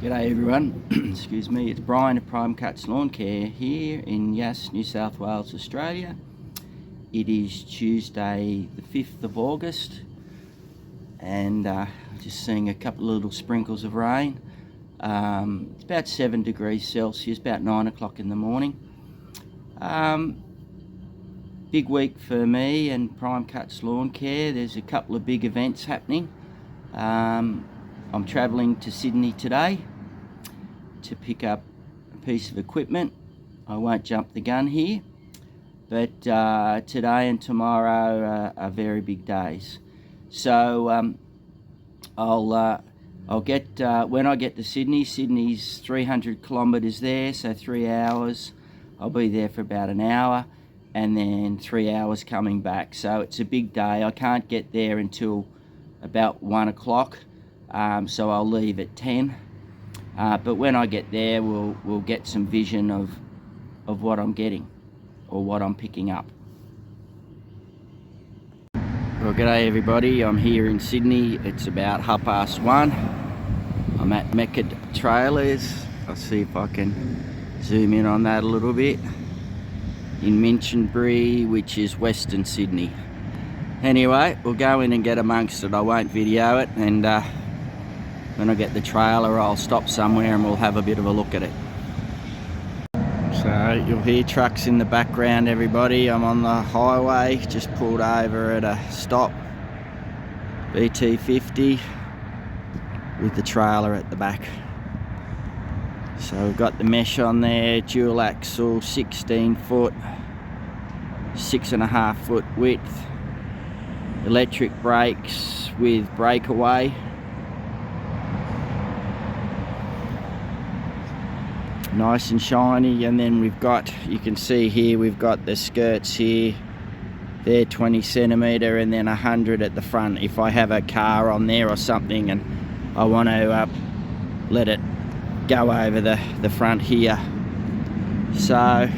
G'day everyone, excuse me, it's Brian of Prime Cuts Lawn Care here in Yass, New South Wales, Australia. It is Tuesday the 5th of August and just seeing a couple of little sprinkles of rain. It's about 7 degrees Celsius, about 9 o'clock in the morning. Big week for me and Prime Cuts Lawn Care. There's a couple of big events happening. I'm travelling to Sydney today to pick up a piece of equipment. I won't jump the gun here, but today and tomorrow are very big days. So I'll get when I get to Sydney. Sydney's 300 kilometres there, so 3 hours. I'll be there for about an hour, and then 3 hours coming back. So it's a big day. I can't get there until about 1 o'clock. So I'll leave at 10. But when I get there, we'll get some vision of what I'm getting or what I'm picking up. Well, g'day everybody. I'm here in Sydney. It's about 1:30. I'm at Mechid trailers. I'll see if I can zoom in on that a little bit. In Mechid, which is Western Sydney. Anyway, we'll go in and get amongst it. I won't video it, and when I get the trailer, I'll stop somewhere and we'll have a bit of a look at it. So you'll hear trucks in the background, everybody. I'm on the highway, just pulled over at a stop, BT50, with the trailer at the back. So we've got the mesh on there, dual axle, 16 foot, 6.5 foot width, electric brakes with breakaway. Nice and shiny. And then we've got, you can see here, we've got the skirts here. They're 20 centimetre and then 100 at the front. If I have a car on there or something and I want to let it go over the front here. So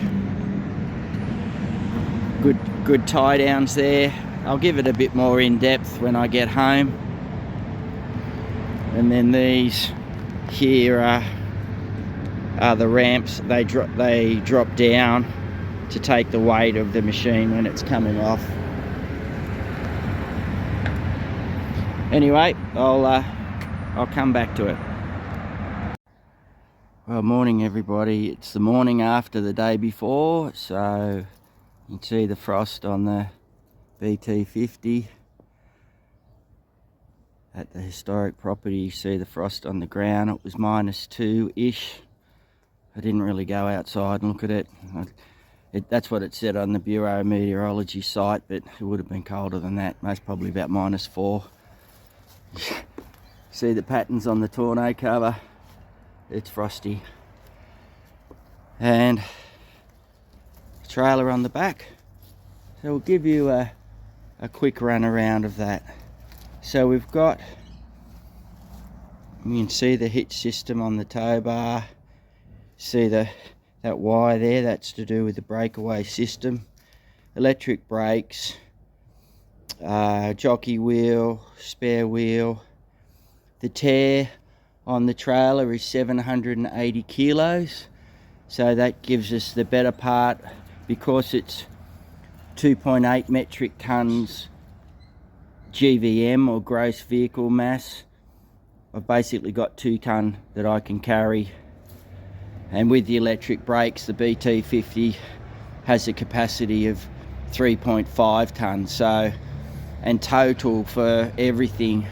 good tie downs there. I'll give it a bit more in depth when I get home. And then these here are the ramps. They drop down to take the weight of the machine when it's coming off. Anyway, I'll come back to it. Well, morning everybody. It's the morning after the day before, so you can see the frost on the BT50 at the historic property. You see the frost on the ground. It was -2-ish. I didn't really go outside and look at it. That's what it said on the Bureau of Meteorology site, but it would have been colder than that, most probably about -4. See the patterns on the tonneau cover. It's frosty. And trailer on the back. So we'll give you a quick run around of that. So we've got, you can see the hitch system on the tow bar. See that wire there, that's to do with the breakaway system. Electric brakes, jockey wheel, spare wheel. The tear on the trailer is 780 kilos, so that gives us the better part, because it's 2.8 metric tons GVM, or gross vehicle mass. I've basically got 2 ton that I can carry. And with the electric brakes, the BT50 has a capacity of 3.5 tonnes. So, and total for everything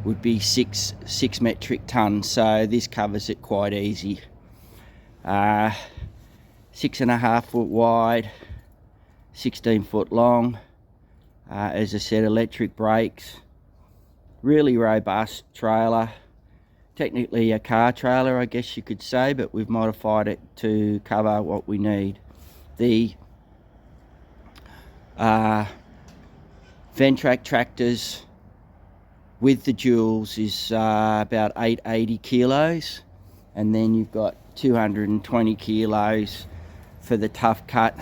would be 6 metric tonnes. So this covers it quite easy. 6.5 foot wide, 16 foot long. As I said, electric brakes. Really robust trailer. Technically a car trailer, I guess you could say, but we've modified it to cover what we need. The Ventrac tractors with the duals is about 880 kilos, and then you've got 220 kilos for the tough cut,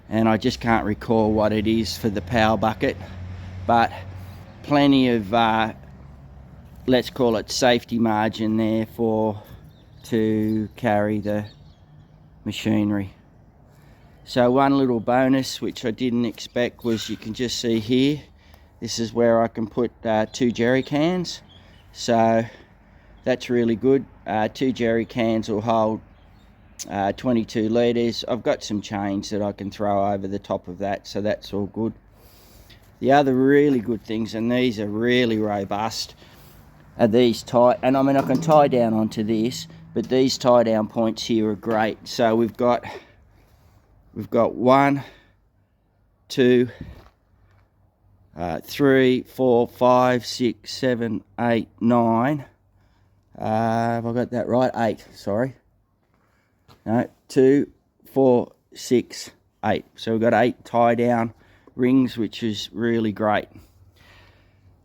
and I just can't recall what it is for the power bucket, but plenty of let's call it safety margin there to carry the machinery. So one little bonus which I didn't expect was, you can just see here, this is where I can put 2 jerry cans. So that's really good. 2 jerry cans will hold 22 litres. I've got some chains that I can throw over the top of that, so that's all good. The other really good things, and these are really robust, are these tie, and I mean I can tie down onto this, but these tie down points here are great. So we've got 1, 2, 3, 4, 5, 6, 7, 8, 9. Have I got that right? 8, sorry. No, 2, 4, 6, 8. So we've got 8 tie down rings, which is really great.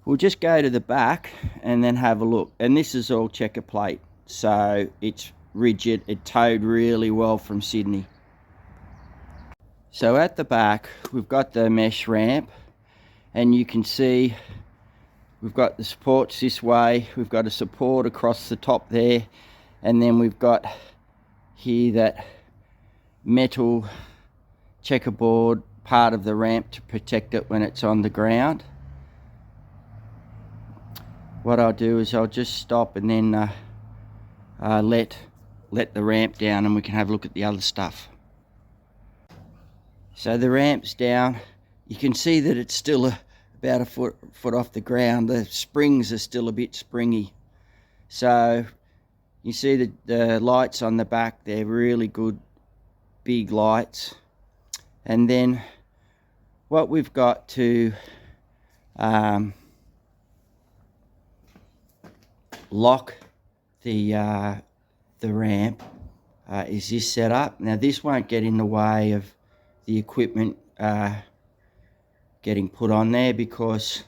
We'll just go to the back and then have a look. And this is all checker plate, so it's rigid. It towed really well from Sydney. So at the back we've got the mesh ramp, and you can see we've got the supports this way, we've got a support across the top there, and then we've got here that metal checkerboard part of the ramp to protect it when it's on the ground. What I'll do is I'll just stop and then let the ramp down, and we can have a look at the other stuff. So the ramp's down. You can see that it's still about a foot off the ground. The springs are still a bit springy. So you see the lights on the back, they're really good big lights. And then what we've got to lock the ramp is this setup. Now this won't get in the way of the equipment getting put on there, because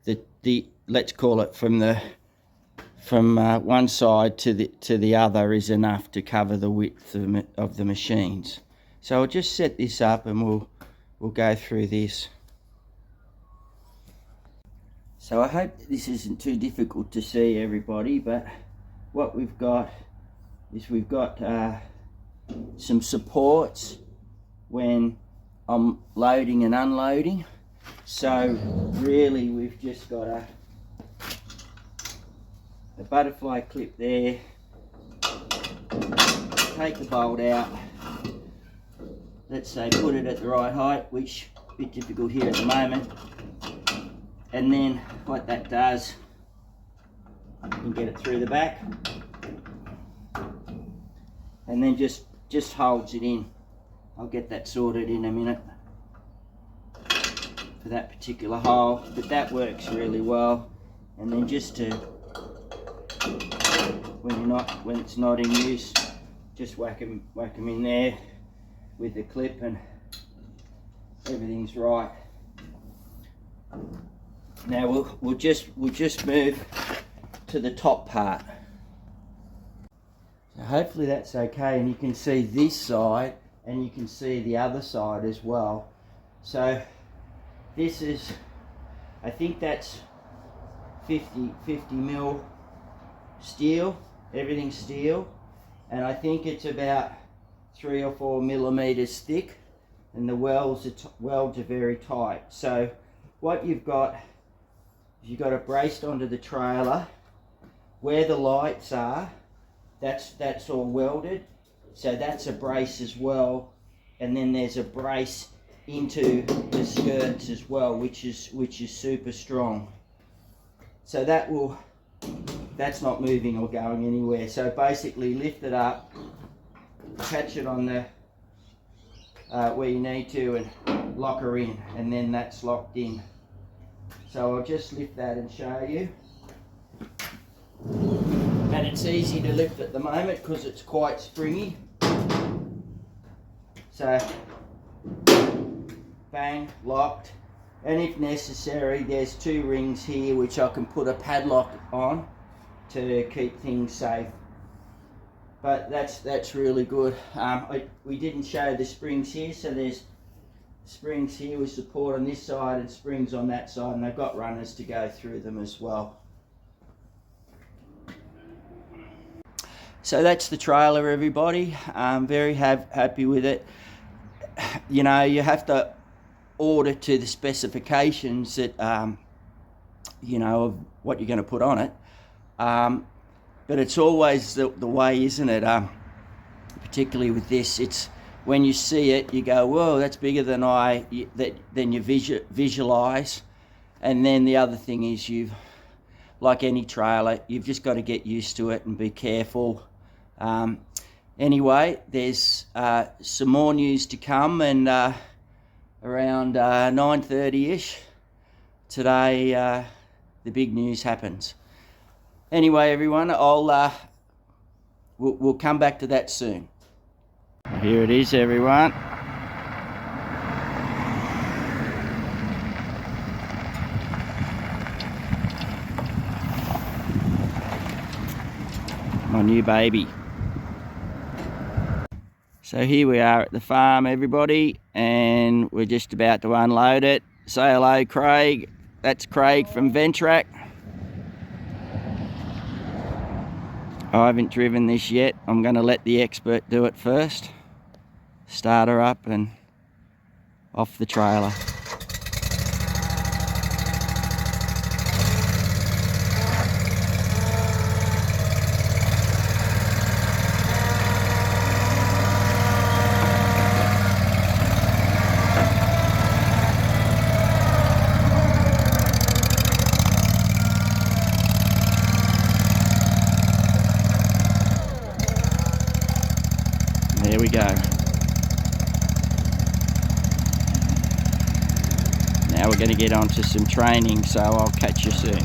the let's call it from one side to the other is enough to cover the width of the machines. So I'll just set this up and we'll go through this. So I hope this isn't too difficult to see, everybody, but what we've got is we've got some supports when I'm loading and unloading. So really we've just got a butterfly clip there, take the bolt out, let's say put it at the right height, which is a bit difficult here at the moment, and then what that does, you can get it through the back, and then just holds it in. I'll get that sorted in a minute for that particular hole, but that works really well. And then just to, when it's not in use, just whack them in there with the clip and everything's right. Now we'll just move to the top part. So hopefully that's okay, and you can see this side and you can see the other side as well. So this is, I think that's 50 mil steel, everything's steel, and I think it's about 3 or 4 millimeters thick, and the welds are very tight. So what you've got is you've got it braced onto the trailer. Where the lights are, that's all welded, so that's a brace as well, and then there's a brace into the skirts as well, which is super strong. So that's not moving or going anywhere. So basically lift it up, catch it on the where you need to, and lock her in, and then that's locked in. So I'll just lift that and show you. And it's easy to lift at the moment because it's quite springy. So bang, locked. And if necessary, there's 2 rings here which I can put a padlock on to keep things safe. But that's really good. We didn't show the springs here, so there's springs here with support on this side and springs on that side, and they've got runners to go through them as well. So that's the trailer, everybody. I'm very happy with it. You know, you have to order to the specifications that, you know, of what you're going to put on it. But it's always the way, isn't it? Particularly with this, it's when you see it, you go, whoa, that's bigger than than you visualize. And then the other thing is, like any trailer, you've just got to get used to it and be careful. Anyway, there's some more news to come, and around 9:30ish today, the big news happens. Anyway, everyone, we'll come back to that soon. Here it is, everyone. My new baby. So here we are at the farm, everybody, and we're just about to unload it. Say hello, Craig. That's Craig from Ventrac. I haven't driven this yet. I'm going to let the expert do it first. Start her up and off the trailer. There we go. Now we're going to get on to some training, so I'll catch you soon.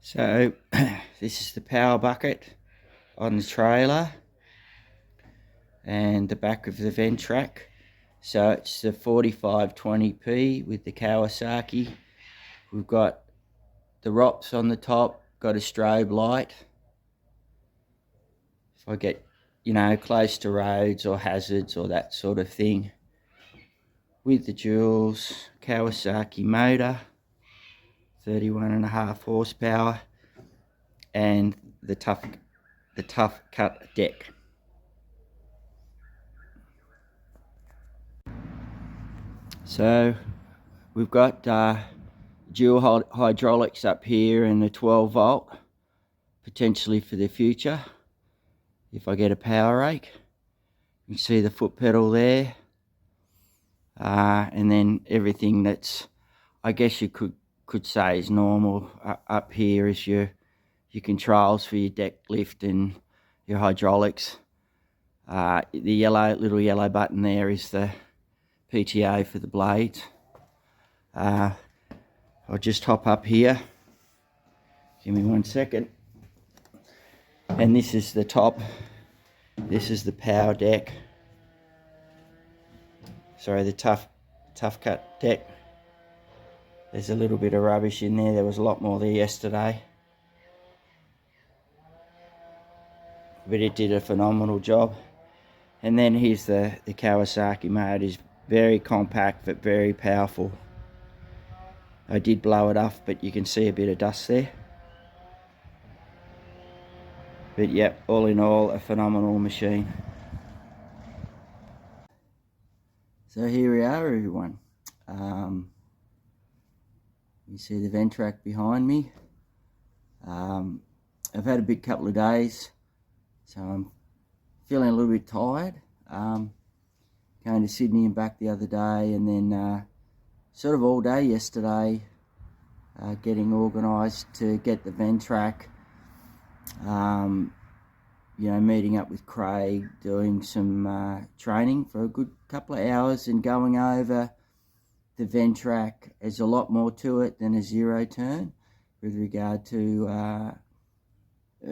So this is the power bucket on the trailer and the back of the Ventrac. So it's the 4520p with the Kawasaki. We've got the ROPS on the top, got a strobe light. If I get, you know, close to roads or hazards or that sort of thing. With the Jules Kawasaki motor, 31.5 horsepower, and the tough cut deck. So we've got dual hydraulics up here and a 12 volt, potentially for the future if I get a power rake. You can see the foot pedal there, and then everything that's, I guess you could say, is normal. Up here is your controls for your deck lift and your hydraulics. The little yellow button there is the PTO for the blades. I'll just hop up here. Give me 1 second. And this is the top. This is the power deck. Sorry, the tough cut deck. There's a little bit of rubbish in there. There was a lot more there yesterday. But it did a phenomenal job. And then here's the Kawasaki mode. Is very compact but very powerful. I did blow it off, but you can see a bit of dust there. But yep, all in all, a phenomenal machine. So here we are, everyone. You see the Ventrac behind me. I've had a big couple of days, so I'm feeling a little bit tired. Going to Sydney and back the other day, and then sort of all day yesterday getting organised to get the Ventrac. You know, meeting up with Craig, doing some training for a good couple of hours, and going over the Ventrac. There's a lot more to it than a zero turn with regard to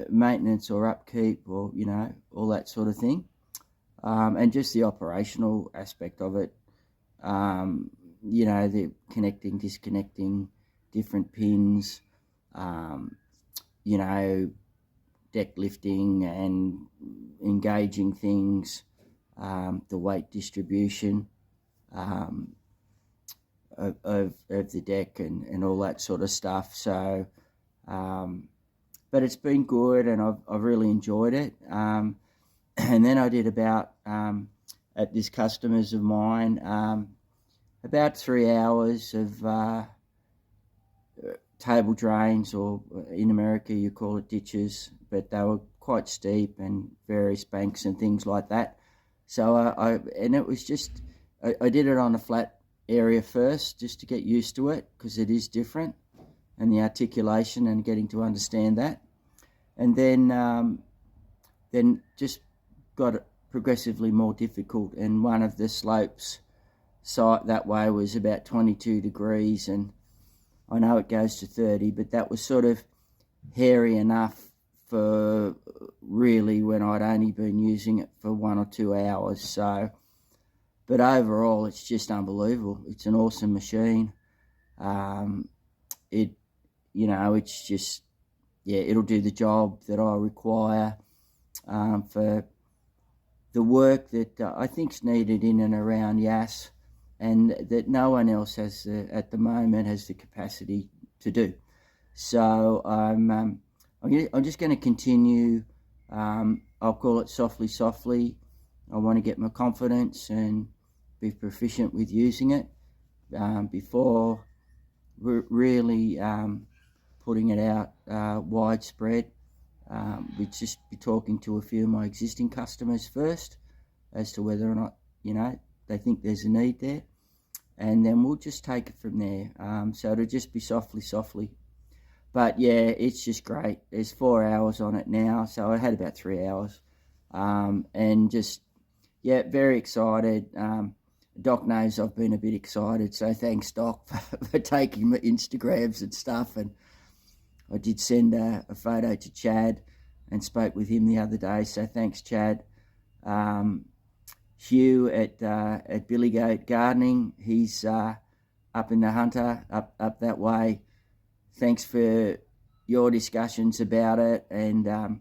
maintenance or upkeep, or, you know, all that sort of thing. And just the operational aspect of it. You know, the connecting, disconnecting different pins, you know, deck lifting and engaging things, the weight distribution of the deck and all that sort of stuff. So, but it's been good, and I've really enjoyed it. And then I did about, at this customer's of mine, about 3 hours of table drains, or in America you call it ditches, but they were quite steep, and various banks and things like that. So and it was just, I did it on a flat area first, just to get used to it, because it is different, and the articulation and getting to understand that. And then just got it progressively more difficult, and one of the slopes site that way was about 22 degrees, and I know it goes to 30, but that was sort of hairy enough for really when I'd only been using it for 1 or 2 hours. So, but overall, it's just unbelievable. It's an awesome machine. You know, it's just, yeah, it'll do the job that I require for the work that I think's needed in and around Yass, and that no one else has at the moment has the capacity to do. So I'm just going to continue. I'll call it softly. I want to get my confidence and be proficient with using it before we're really putting it out widespread. We'd just be talking to a few of my existing customers first as to whether or not, you know, they think there's a need there, and then we'll just take it from there. So it'll just be softly. But yeah, it's just great. There's 4 hours on it now, so I had about 3 hours, and just, yeah, very excited. Doc knows I've been a bit excited, so thanks, Doc, for taking my Instagrams and stuff. And I did send a photo to Chad and spoke with him the other day, so thanks, Chad. Hugh at Billy Goat Gardening, he's up in the Hunter, up that way. Thanks for your discussions about it, and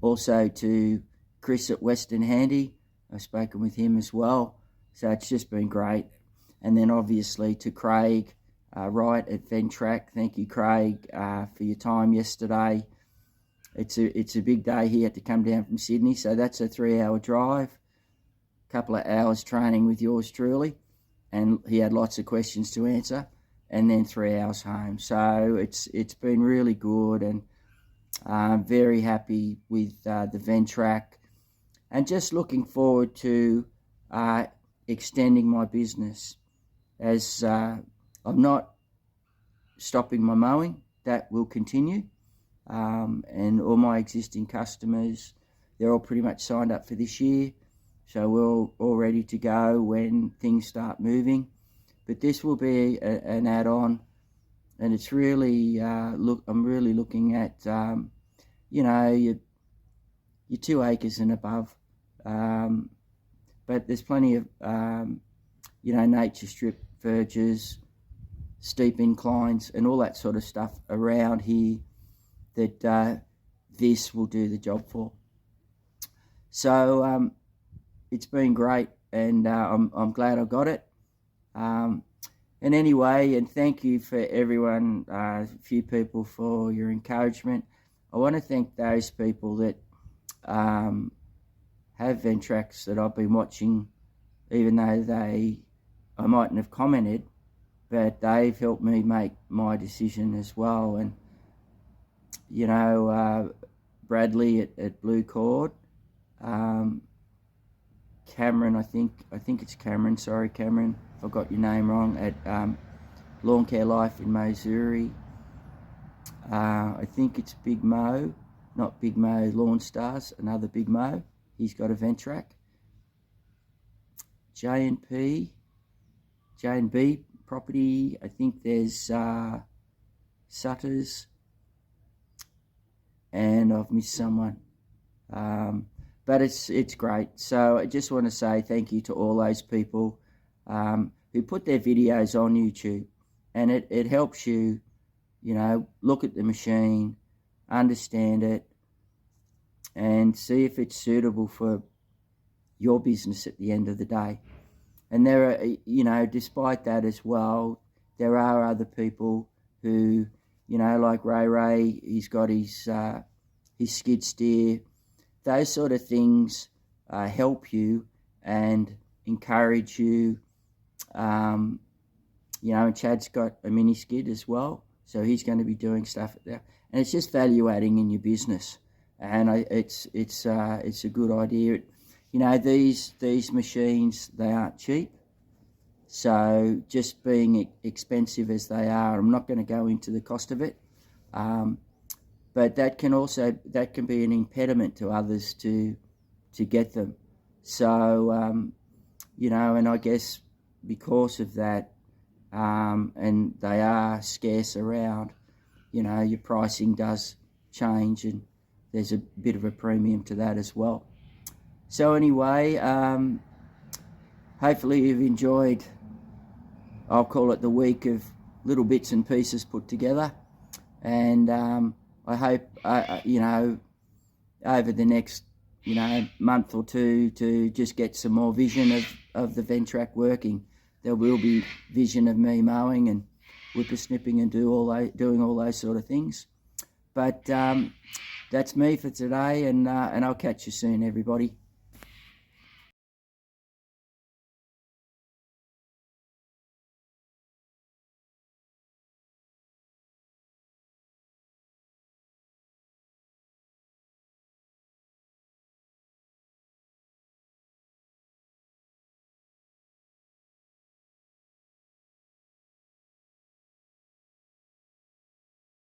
also to Chris at Western Handy. I've spoken with him as well, so it's just been great. And then obviously to Craig Wright at Ventrac. Thank you, Craig, for your time yesterday. It's a big day. He had to come down from Sydney, so that's a 3-hour drive, couple of hours training with yours truly, and he had lots of questions to answer. and then 3 hours home. So it's been really good, and I'm very happy with the Ventrac, and just looking forward to extending my business, as I'm not stopping my mowing. That will continue, and all my existing customers, they're all pretty much signed up for this year, so we're all ready to go when things start moving. But this will be an add-on, and it's really I'm really looking at you know, your 2 acres and above, but there's plenty of you know, nature strip verges, steep inclines, and all that sort of stuff around here that this will do the job for. So it's been great, and I'm glad I got it. And anyway, and thank you for everyone, a few people, for your encouragement. I want to thank those people that have Ventracs that I've been watching, even though I mightn't have commented, but they've helped me make my decision as well. And you know, Bradley at Blue Cord, Cameron, I think it's Cameron, sorry Cameron, if I got your name wrong, at Lawn Care Life in Missouri. I think it's Big Mo, not Big Mo Lawn Stars, another Big Mo. He's got a Ventrac. J&B property, I think there's Sutters, and I've missed someone. But it's great. So I just want to say thank you to all those people who put their videos on YouTube, and it helps you, you know, look at the machine, understand it, and see if it's suitable for your business at the end of the day. And there are, you know, despite that as well, there are other people who, you know, like Ray, he's got his skid steer. Those sort of things help you and encourage you. You know, and Chad's got a mini skid as well, so he's going to be doing stuff there. And it's just value adding in your business, and it's a good idea. You know, these machines, they aren't cheap. So just being expensive as they are, I'm not going to go into the cost of it. But that can be an impediment to others to get them. So you know, and I guess because of that, and they are scarce around, you know, your pricing does change, and there's a bit of a premium to that as well. So anyway, hopefully you've enjoyed, I'll call it the week of little bits and pieces put together, and I hope, you know, over the next, you know, month or two, to just get some more vision of the Ventrac working. There will be vision of me mowing and whippersnipping and doing all those sort of things. But that's me for today, and I'll catch you soon, everybody.